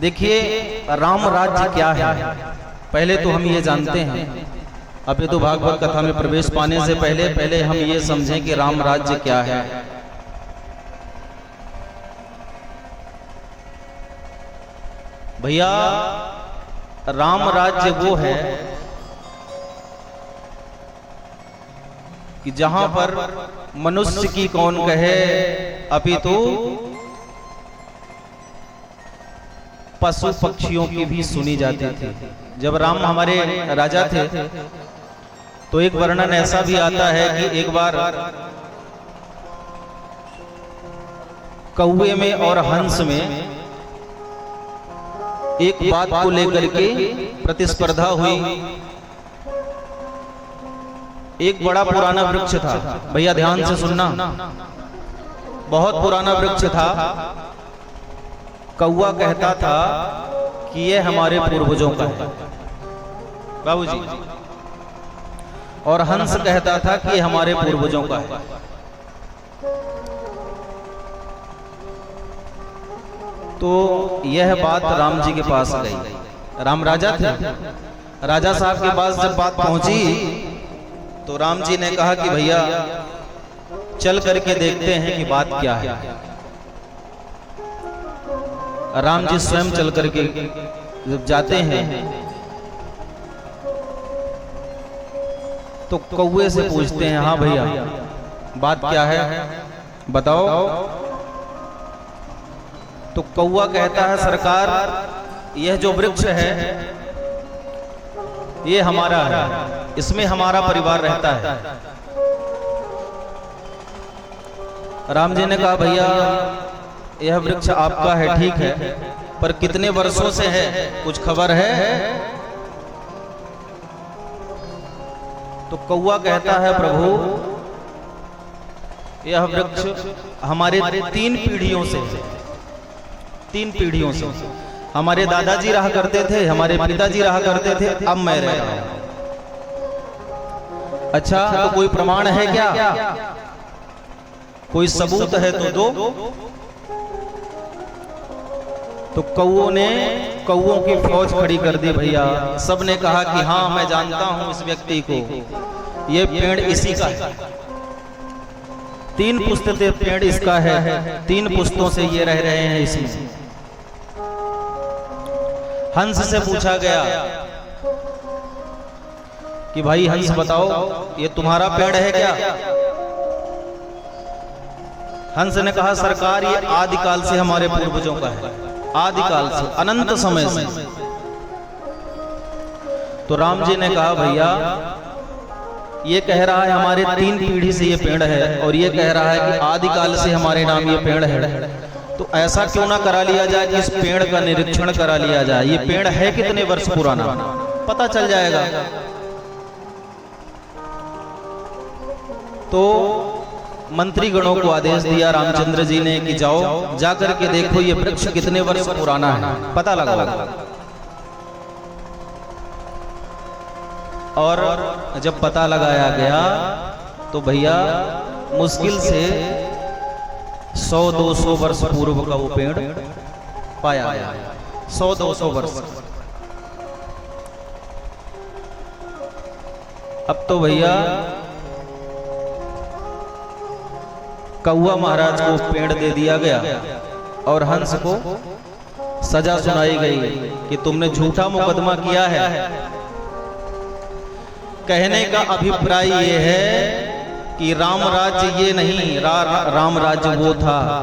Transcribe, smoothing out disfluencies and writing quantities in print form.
देखिए, राम राज्य क्या है पहले तो हम ये जानते हैं। अभी तो भागवत कथा में प्रवेश पाने से पहले हम ये समझें कि राम राज्य क्या है। भैया, राम राज्य वो है कि जहां पर मनुष्य की कौन कहे अपितु पशु पक्षियों की भी सुनी जाती थी। जब राम हमारे राजा थे तो एक वर्णन ऐसा भी आता है कि एक बार कौवे में और हंस में एक बात को लेकर के प्रतिस्पर्धा हुई। एक बड़ा पुराना वृक्ष था, भैया ध्यान से सुनना, बहुत पुराना वृक्ष था। कौवा कहता था कि यह हमारे पूर्वजों का है बाबूजी, और हंस कहता था कि यह हमारे पूर्वजों का है। तो यह बात राम जी के पास गई। राम राजा थे, राजा साहब के पास जब बात पहुंची तो राम जी ने कहा कि भैया चल करके देखते हैं कि बात क्या है। राम जी स्वयं चल करके जब जाते हैं तो कौवे से पूछते हैं, हाँ भैया बात क्या है बताओ। तो कौवा कहता है, सरकार यह जो वृक्ष है ये हमारा है, इसमें हमारा परिवार रहता है। राम जी ने कहा, भैया यह वृक्ष आपका है ठीक है, पर कितने वर्षों से है कुछ खबर है? तो कौवा कहता है, प्रभु यह वृक्ष हमारे 3 पीढ़ियों से है, 3 पीढ़ियों से। हमारे दादाजी रहा करते थे, हमारे पिताजी रहा करते थे, अब मैं रह रहा हूं। अच्छा, तो कोई प्रमाण है क्या? कोई सबूत है तो दो। तो कौवों की फौज खड़ी कर दी भैया। सबने कहा कि हाँ मैं जानता हूं इस व्यक्ति को, ये पेड़ इसी का है, 3 पुश्तें पेड़ इसका है, 3 पुश्तों से ये रह रहे हैं इसमें। हंस से पूछा गया कि भाई हंस बताओ ये तुम्हारा पेड़ है क्या? हंस ने कहा, सरकार ये आदिकाल से हमारे पूर्वजों का है, आदिकाल से, अनंत समय से। तो राम जी ने कहा, भैया ये कह रहा है हमारे 3 पीढ़ी से ये पेड़ है, और ये कह रहा है कि आदिकाल से हमारे नाम ये पेड़ है, तो ऐसा क्यों ना करा लिया जाए कि इस पेड़ का निरीक्षण करा लिया जाए। ये पेड़ है कितने वर्ष पुराना, पता चल जाएगा। तो मंत्री गणों को आदेश दिया रामचंद्र जी ने कि जाओ जाकर के देखो ये वृक्ष कितने वर्ष पुराना है, पता लगाओ। और जब पता लगाया गया तो भैया मुश्किल से 100-200 वर्ष पूर्व का वो पेड़ पाया गया, 100-200 वर्ष। अब तो भैया कौवा महाराज को पेड़ दे दिया गया और हंस को सजा सुनाई गई कि तुमने झूठा मुकदमा किया है। कहने का अभिप्राय ये है कि राम राज्य ये नहीं, राम राज्य वो था